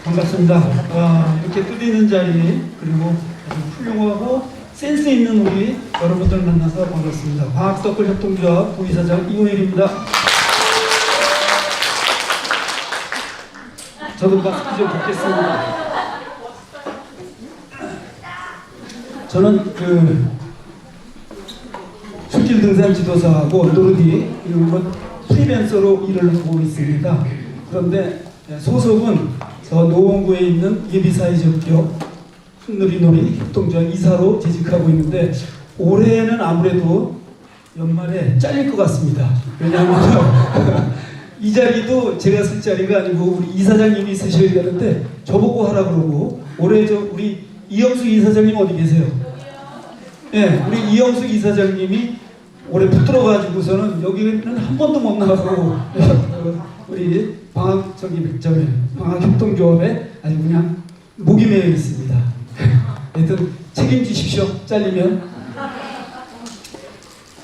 반갑습니다. 이렇게 뚫리는 자리 그리고 아주 훌륭하고 센스 있는 우리 여러분들 만나서 반갑습니다. 방학서클 협동조합 부이사장 이호일입니다. 저도 마스크 좀 벗겠습니다. 저는 술길 등산 지도사하고 노르디 이런 것 프리랜서로 일을 하고 있습니다. 그런데 소속은 저 노원구에 있는 예비사회적기업 흙놀이놀이 협동조합 이사로 재직하고 있는데 올해는 아무래도 연말에 잘릴 것 같습니다. 왜냐하면 이 자리도 제가 쓸 자리가 아니고 우리 이사장님이 쓰셔야 되는데 저보고 하라 그러고 올해 우리 이영숙 이사장님 어디 계세요? 네, 우리 이영숙 이사장님이 올해 붙들어가지고서는 여기는 한 번도 못 나가고 우리 방학협동조합에 아주 그냥 목이 메어 있습니다. 하여튼 책임지십시오. 잘리면.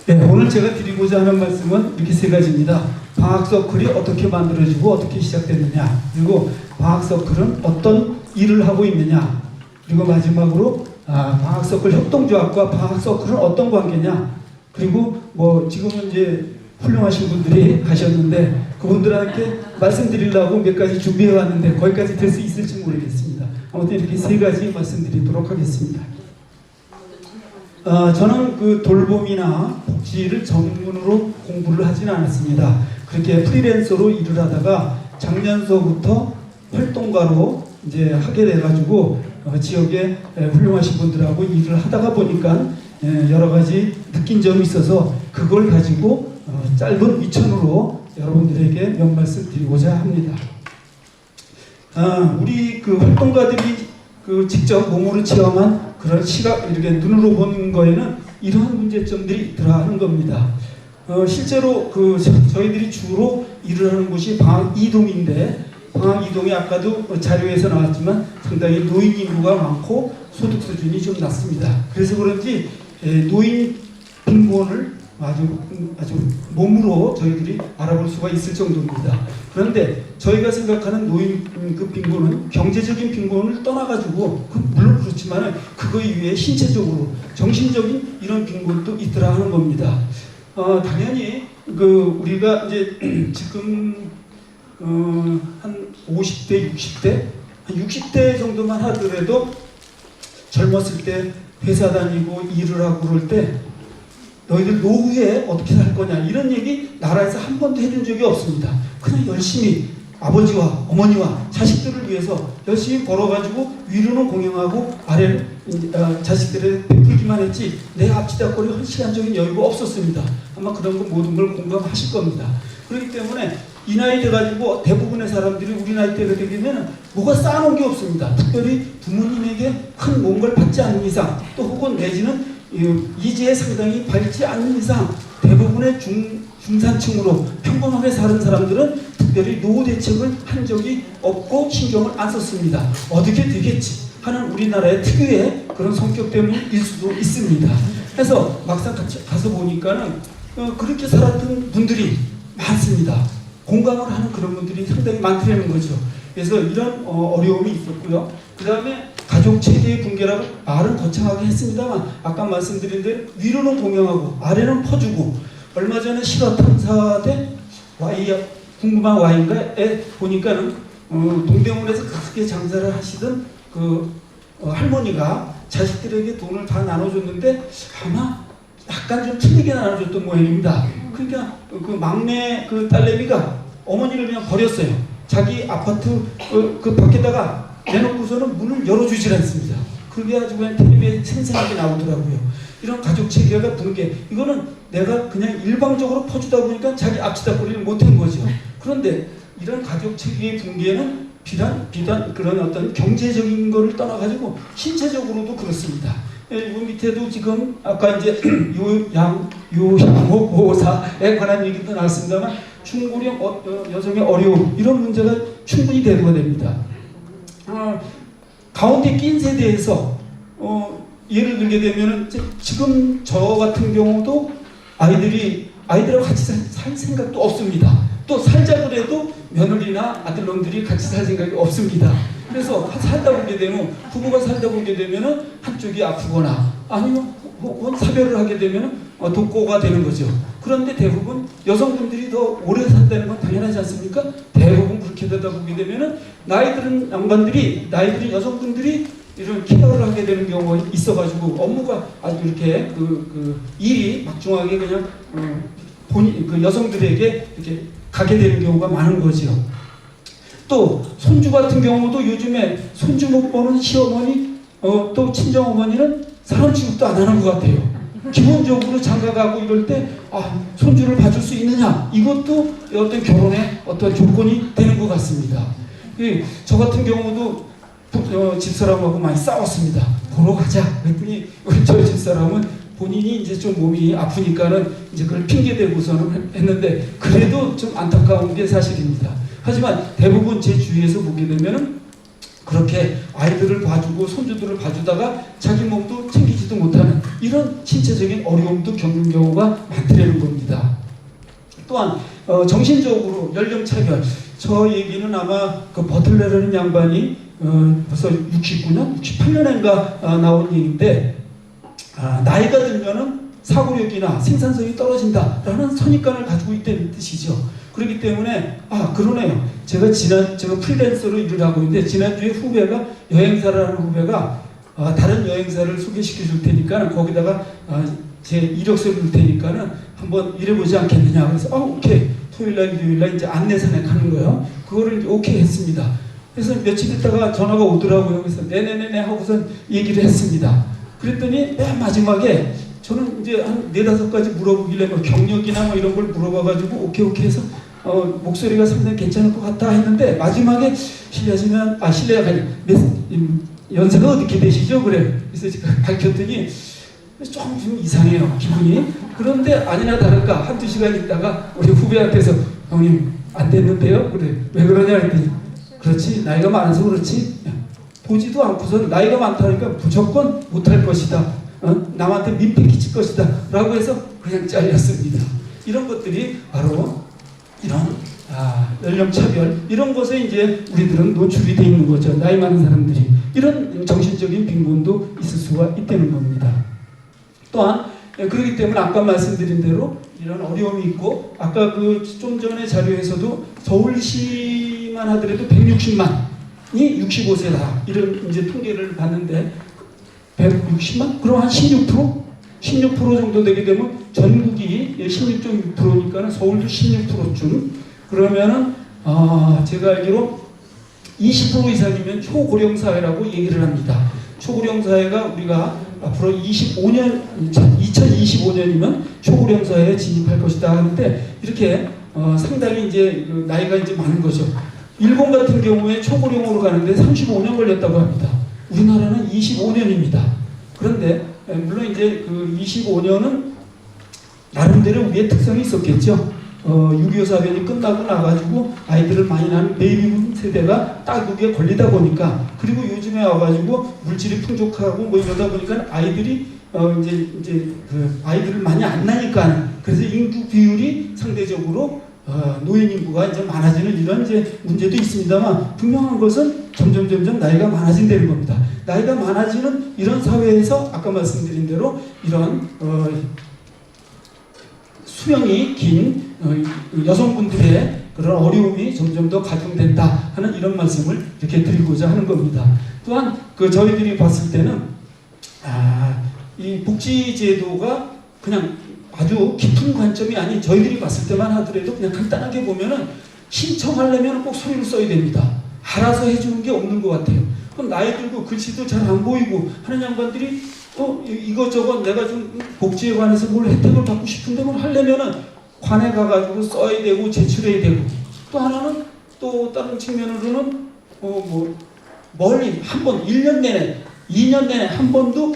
네, 오늘 제가 드리고자 하는 말씀은 이렇게 세 가지입니다. 방학서클이 어떻게 만들어지고 어떻게 시작됐느냐, 그리고 방학서클은 어떤 일을 하고 있느냐, 그리고 마지막으로 방학서클 협동조합과 방학서클은 어떤 관계냐, 그리고 뭐 지금은 이제 훌륭하신 분들이 가셨는데 그분들한테 말씀드리려고 몇 가지 준비해 왔는데 거기까지 될 수 있을지 모르겠습니다. 아무튼 이렇게 세 가지 말씀드리도록 하겠습니다. 저는 그 돌봄이나 복지를 전문으로 공부를 하진 않았습니다. 그렇게 프리랜서로 일을 하다가 작년서부터 활동가로 이제 하게 돼가지고 지역에 훌륭하신 분들하고 일을 하다가 보니까 여러 가지 느낀 점이 있어서 그걸 가지고 짧은 위천으로 여러분들에게 몇 말씀 드리고자 합니다. 우리 그 활동가들이 직접 몸으로 체험한 그런 시각, 이렇게 눈으로 본 거에는 이러한 문제점들이 있더라 하는 겁니다. 실제로 저희들이 주로 일을 하는 곳이 방학 2동인데 방학 2동이 아까도 자료에서 나왔지만 상당히 노인 인구가 많고 소득 수준이 좀 낮습니다. 그래서 그런지 노인 빈곤을 아주 몸으로 저희들이 알아볼 수가 있을 정도입니다. 그런데 저희가 생각하는 노인 빈곤은 경제적인 빈곤을 떠나가지고 물론 그렇지만 그거 이외에 신체적으로 정신적인 이런 빈곤도 있더라 하는 겁니다. 당연히 우리가 이제 지금 한 50대, 60대, 한 60대 정도만 하더라도 젊었을 때 회사 다니고 일을 하고 그럴 때 너희들 노후에 어떻게 살 거냐 이런 얘기 나라에서 한 번도 해준 적이 없습니다. 그냥 열심히 아버지와 어머니와 자식들을 위해서 열심히 벌어가지고 위로는 공양하고 아래는 자식들을 베풀기만 했지 내 앞치다거리 할 시간적인 여유가 없었습니다. 아마 그런 거 모든 걸 공감하실 겁니다. 그렇기 때문에 이 나이 돼가지고 대부분의 사람들이 우리 나이 때가 되면 뭐가 쌓아놓은 게 없습니다. 특별히 부모님에게 큰 뭔가를 받지 않는 이상 또 혹은 내지는 이지에 상당히 밝지 않는 이상 대부분의 중산층으로 평범하게 사는 사람들은 특별히 노후 대책을 한 적이 없고 신경을 안 썼습니다. 어떻게 되겠지 하는 우리나라의 특유의 그런 성격 때문일 수도 있습니다. 그래서 막상 가서 보니까는 그렇게 살았던 분들이 많습니다. 공감을 하는 그런 분들이 상당히 많다는 거죠. 그래서 이런 어려움이 있었고요. 그 다음에 가족 체계의 붕괴라고 말은 거창하게 했습니다만 아까 말씀드린 대로 위로는 공양하고 아래는 퍼주고 얼마 전에 실화 탐사대 궁금한 Y인가에 보니까는 동대문에서 그렇게 장사를 하시던 할머니가 자식들에게 돈을 다 나눠줬는데 아마 약간 좀 틀리게 나눠줬던 모양입니다. 그러니까 막내 딸내미가 어머니를 그냥 버렸어요. 자기 아파트 밖에다가 내놓고서는 문을 열어주질 않습니다. 그게 아주 그냥 텔레비에 생생하게 나오더라고요. 이런 가족 체계가 붕괴. 이거는 내가 그냥 일방적으로 퍼주다 보니까 자기 앞치다거리를 못한 거죠. 그런데 이런 가족 체계의 붕괴는 비단 그런 어떤 경제적인 거를 떠나가지고 신체적으로도 그렇습니다. 이 밑에도 지금 아까 이제 요양보호사에 관한 얘기도 나왔습니다만 중고령 여성의 어려움 이런 문제가 충분히 대두가 됩니다. 가운데 낀 세대에서 예를 들게 되면은 지금 저 같은 경우도 아이들하고 같이 살 생각도 없습니다. 또 살자 그래도 며느리나 아들놈들이 같이 살 생각이 없습니다. 그래서 살다 보게 되면 부부가 살다 보게 되면은 한쪽이 아프거나 아니면 혹은 사별을 하게 되면 독고가 되는 거죠. 그런데 대부분 여성분들이 더 오래 산다는 건 당연하지 않습니까? 대부분 그렇게 되다 보게 되면은 나이 들은 여성분들이 이런 케어를 하게 되는 경우가 있어가지고 업무가 아주 이렇게 일이 막중하게 그냥 본인 그 여성들에게 이렇게 가게 되는 경우가 많은 거죠. 또 손주 같은 경우도 요즘에 손주 못 보는 시어머니 또 친정어머니는 사람 취급도 안 하는 것 같아요. 기본적으로 장가가고 이럴 때 손주를 봐줄 수 있느냐 이것도 어떤 결혼의 어떤 조건이 되는 것 같습니다. 저 같은 경우도 집사람하고 많이 싸웠습니다. 보러 가자 그랬더니 저희 집사람은 본인이 이제 좀 몸이 아프니까는 이제 그걸 핑계 대고서는 했는데 그래도 좀 안타까운 게 사실입니다. 하지만 대부분 제 주위에서 보게 되면은 그렇게 아이들을 봐주고 손주들을 봐주다가 자기 몸도 챙기지도 못하는 이런 신체적인 어려움도 겪는 경우가 많다는 겁니다. 또한 정신적으로 연령차별 저 얘기는 아마 그 버틀레라는 양반이 벌써 69년, 68년인가 나온 얘기인데 나이가 들면은 사고력이나 생산성이 떨어진다라는 선입관을 가지고 있다는 뜻이죠. 그렇기 때문에 그러네요. 제가 프리랜서로 일을 하고 있는데 지난주에 후배가 여행사라는 후배가 다른 여행사를 소개시켜 줄 테니까 거기다가 제 이력서를 줄 테니까는 한번 일해보지 않겠느냐. 그래서 오케이. 토요일날 일요일날 이제 안내산에 가는 거예요. 그거를 이제 오케이 했습니다. 그래서 며칠 있다가 전화가 오더라고요. 그래서 네네네네 하고선 얘기를 했습니다. 그랬더니 맨 마지막에 저는 이제 한 4-5가지 물어보길래 경력이나 이런 걸 물어봐가지고 오케이 해서 목소리가 상당히 괜찮을 것 같다 했는데 마지막에 실례가 아니라 연세가 어떻게 되시죠? 그래. 그래서 제가 밝혔더니 좀 이상해요. 기분이. 그런데 아니나 다를까 1-2시간 있다가 우리 후배한테서 형님 안 됐는데요? 그래. 왜 그러냐 했더니 그렇지 나이가 많아서 그렇지 보지도 않고서 나이가 많다니까 무조건 못할 것이다. 남한테 민폐 끼칠 것이다 라고 해서 그냥 잘렸습니다. 이런 것들이 바로 이런 연령차별 이런 것에 이제 우리들은 노출이 되어 있는 거죠. 나이 많은 사람들이 이런 정신적인 빈곤도 있을 수가 있다는 겁니다. 또한 그렇기 때문에 아까 말씀드린 대로 이런 어려움이 있고 아까 그 좀 전에 자료에서도 서울시만 하더라도 160만이 65세다 이런 이제 통계를 봤는데 160만? 그럼 한 16%? 16% 정도 되게 되면 전국이 16.6%니까 서울도 16%쯤 그러면은 제가 알기로 20% 이상이면 초고령 사회라고 얘기를 합니다. 초고령 사회가 우리가 앞으로 2025년이면 초고령 사회에 진입할 것이다 하는데 이렇게 상당히 이제 나이가 이제 많은 거죠. 일본 같은 경우에 초고령으로 가는데 35년 걸렸다고 합니다. 우리나라는 25년입니다. 그런데 물론 이제 그 25년은 나름대로 우리의 특성이 있었겠죠. 6.25 사변이 끝나고 나가지고 아이들을 많이 낳는 베이비붐 세대가 딱 여기에 걸리다 보니까 그리고 요즘에 와가지고 물질이 풍족하고 이러다 보니까 아이들이 이제 그 아이들을 많이 안 나니까 그래서 인구 비율이 상대적으로 노인 인구가 이제 많아지는 이런 이제 문제도 있습니다만 분명한 것은 점점 나이가 많아진다는 겁니다. 나이가 많아지는 이런 사회에서 아까 말씀드린 대로 이런 수명이 긴 여성분들의 그런 어려움이 점점 더 가중된다 하는 이런 말씀을 이렇게 드리고자 하는 겁니다. 또한 저희들이 봤을 때는 이 복지제도가 그냥 아주 깊은 관점이 아닌 저희들이 봤을 때만 하더라도 그냥 간단하게 보면은 신청하려면 꼭 서류를 써야 됩니다. 알아서 해주는 게 없는 것 같아요. 그럼 나이 들고 글씨도 잘 안 보이고 하는 양반들이 이것저것 내가 좀 복지에 관해서 뭘 혜택을 받고 싶은데 뭘 하려면은 관에 가가지고 써야 되고 제출해야 되고 또 하나는 또 다른 측면으로는 멀리 한 번 1년 내내 2년 내내 한 번도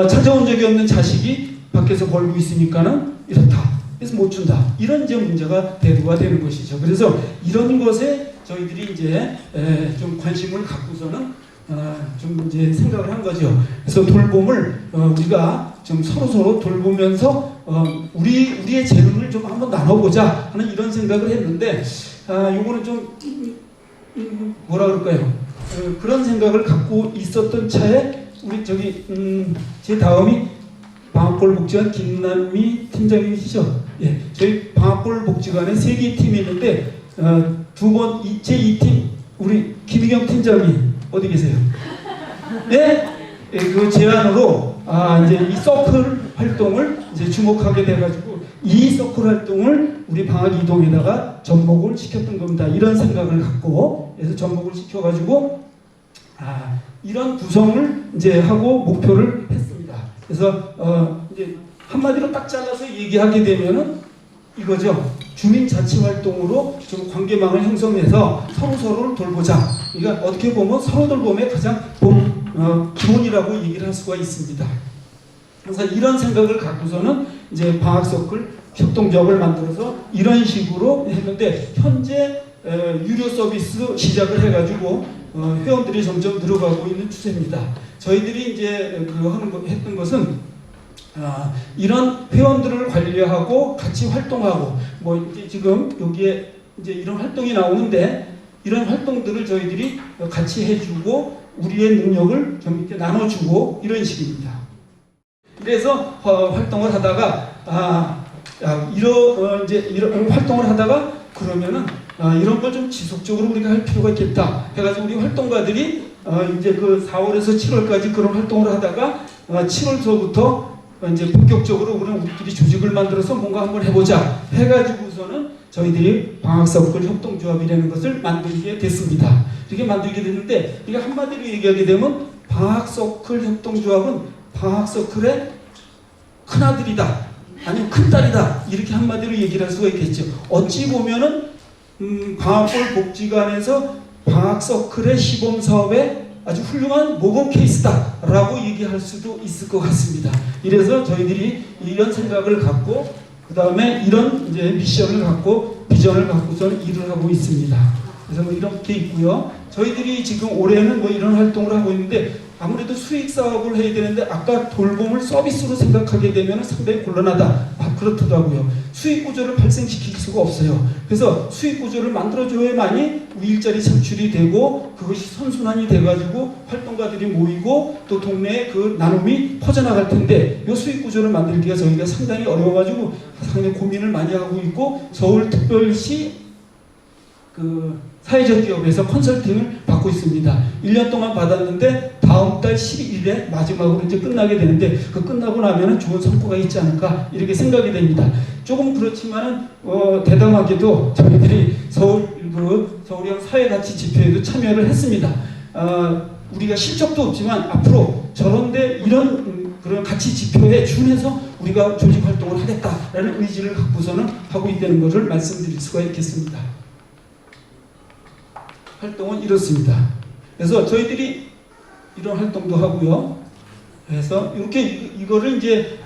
찾아온 적이 없는 자식이 밖에서 벌고 있으니까는 이렇다. 그래서 못 준다. 이런 이제 문제가 대두가 되는 것이죠. 그래서 이런 것에 저희들이 이제 좀 관심을 갖고서는 좀 이제 생각을 한 거죠. 그래서 돌봄을 우리가 좀 서로 돌보면서 우리의 재능을 좀 한번 나눠보자 하는 이런 생각을 했는데 요거는 좀 뭐라 그럴까요? 그런 생각을 갖고 있었던 차에 우리 제 다음이 방학골 복지관 김남미 팀장님이시죠? 예, 저희 방학골 복지관에 3개 팀이 있는데 제2팀 우리 김희경 팀장님 어디 계세요? 예? 예, 그 제안으로 이제 이 서클 활동을 이제 주목하게 돼가지고 이 서클 활동을 우리 방학 이동에다가 접목을 시켰던 겁니다. 이런 생각을 갖고 그래서 접목을 시켜가지고 이런 구성을 이제 하고 목표를 했습니다. 그래서 이제 한마디로 딱 잘라서 얘기하게 되면은 이거죠. 주민자치활동으로 좀 관계망을 형성해서 서로를 돌보자. 그러니까 어떻게 보면 서로 돌봄의 가장 기본이라고 얘기를 할 수가 있습니다. 그래서 이런 생각을 갖고서는 이제 방학서클 협동조합을 만들어서 이런 식으로 했는데 현재 유료 서비스 시작을 해가지고 회원들이 점점 늘어가고 있는 추세입니다. 저희들이 이제 했던 것은 이런 회원들을 관리하고 같이 활동하고 뭐 이제 지금 여기에 이제 이런 활동이 나오는데 이런 활동들을 저희들이 같이 해주고 우리의 능력을 좀 이렇게 나눠주고 이런 식입니다. 그래서 활동을 하다가 이런 활동을 하다가 그러면은 이런 걸 좀 지속적으로 우리가 할 필요가 있겠다 해가지고 우리 활동가들이 이제 그 4월에서 7월까지 그런 활동을 하다가 7월서부터 이제 본격적으로 우리끼리 조직을 만들어서 뭔가 한번 해보자 해가지고서는 저희들이 방학서클 협동조합이라는 것을 만들게 됐습니다. 이렇게 만들게 됐는데 이게 한마디로 얘기하게 되면 방학서클 협동조합은 방학서클의 큰아들이다 아니면 큰딸이다 이렇게 한마디로 얘기를 할 수가 있겠죠. 어찌 보면은 방학골 복지관에서 방학서클의 시범사업에 아주 훌륭한 모범 케이스다라고 얘기할 수도 있을 것 같습니다. 이래서 저희들이 이런 생각을 갖고 그 다음에 이런 이제 미션을 갖고 비전을 갖고서는 일을 하고 있습니다. 그래서 뭐 이렇게 있고요. 저희들이 지금 올해는 뭐 이런 활동을 하고 있는데 아무래도 수익 사업을 해야 되는데 아까 돌봄을 서비스로 생각하게 되면 상당히 곤란하다. 그렇더라고요. 수익 구조를 발생시킬 수가 없어요. 그래서 수익 구조를 만들어줘야만이 일자리 창출이 되고 그것이 선순환이 돼가지고 활동가들이 모이고 또 동네에 그 나눔이 퍼져나갈 텐데 이 수익 구조를 만들기가 저희가 상당히 어려워가지고 상당히 고민을 많이 하고 있고 서울특별시 사회적 기업에서 컨설팅을 받고 있습니다. 1년 동안 받았는데 다음 달 11일에 마지막으로 이제 끝나게 되는데 그 끝나고 나면은 좋은 성과가 있지 않을까 이렇게 생각이 됩니다. 조금 그렇지만은 대담하게도 저희들이 서울형 사회가치 지표에도 참여를 했습니다. 우리가 실적도 없지만 앞으로 저런데 이런 그런 가치 지표에 준해서 우리가 조직 활동을 하겠다라는 의지를 갖고서는 하고 있다는 것을 말씀드릴 수가 있겠습니다. 활동은 이렇습니다. 그래서 저희들이 이런 활동도 하고요. 그래서 이렇게 이거를 이제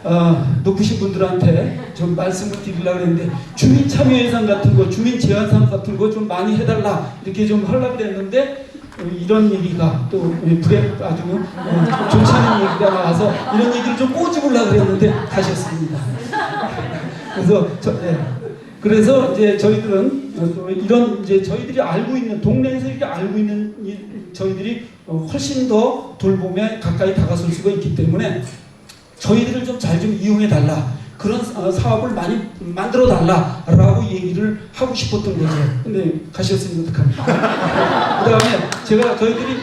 높으신 분들한테 좀 말씀을 드리려고 했는데 주민 참여 예산 같은 거, 주민 제안상 같은 거 좀 많이 해달라 이렇게 좀 하려고 그랬는데 이런 얘기가 또 아주 좋지 않은 얘기가 나와서 이런 얘기를 좀 꼬집으려고 그랬는데 가셨습니다. 그래서 이제 저희들은 이런 이제 저희들이 알고 있는 동네에서 이렇게 알고 있는 저희들이 훨씬 더 돌봄에 가까이 다가설 수가 있기 때문에 저희들을 좀 잘 좀 이용해 달라 그런 사업을 많이 만들어 달라라고 얘기를 하고 싶었던 거죠. 근데 가셨으니 어떡합니까? 그다음에 저희들이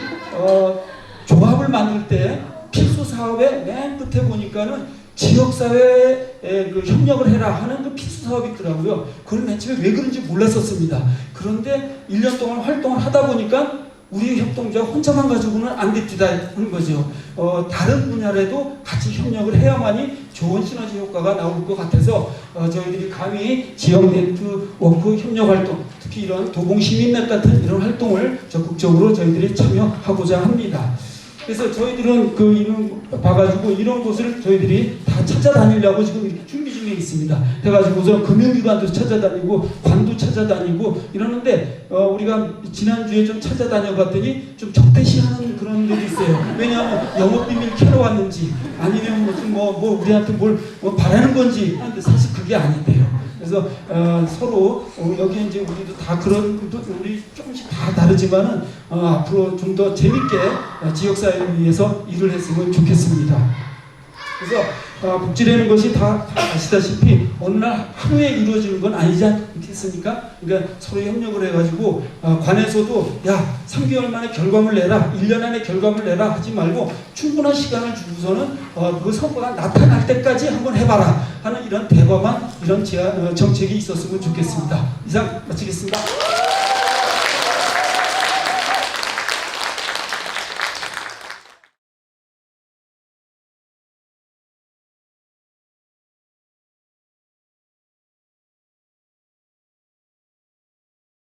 조합을 만들 때 필수 사업의 맨 끝에 보니까는 지역사회에 그 협력을 해라 하는 그 필수 사업이 있더라고요. 그걸 맨 처음에 왜 그런지 몰랐었습니다. 그런데 1년 동안 활동을 하다 보니까 우리 협동조합 혼자만 가지고는 안 됩니다 하는 거죠. 다른 분야라도 같이 협력을 해야만이 좋은 시너지 효과가 나올 것 같아서 저희들이 감히 지역 네트워크 협력 활동, 특히 이런 도봉 시민넷 같은 이런 활동을 적극적으로 저희들이 참여하고자 합니다. 그래서 저희들은 이런 봐가지고 이런 곳을 저희들이 다 찾아다니려고 지금 이렇게 준비 중에 있습니다. 해가지고서 금융기관도 찾아다니고 관도 찾아다니고 이러는데 우리가 지난주에 좀 찾아다녀봤더니 좀 적대시하는 그런 일이 있어요. 왜냐하면 영업비밀 캐러 왔는지 아니면 무슨 뭐 우리한테 뭘 바라는 건지 하는데 사실 그게 아닌데요. 그래서 서로 여기 이제 우리도 다 그런 우리 조금씩 다 다르지만은 앞으로 좀 더 재밌게 지역사회를 위해서 일을 했으면 좋겠습니다. 그래서 복지라는 것이 다 아시다시피 어느 날 하루에 이루어지는 건 아니지 않겠습니까? 그러니까 서로 협력을 해가지고 관에서도 야 3개월 만에 결과물 내라, 1년 안에 결과물 내라 하지 말고 충분한 시간을 주고서는 그 성과가 나타날 때까지 한번 해봐라 하는 이런 대범한 이런 정책이 있었으면 좋겠습니다. 이상 마치겠습니다.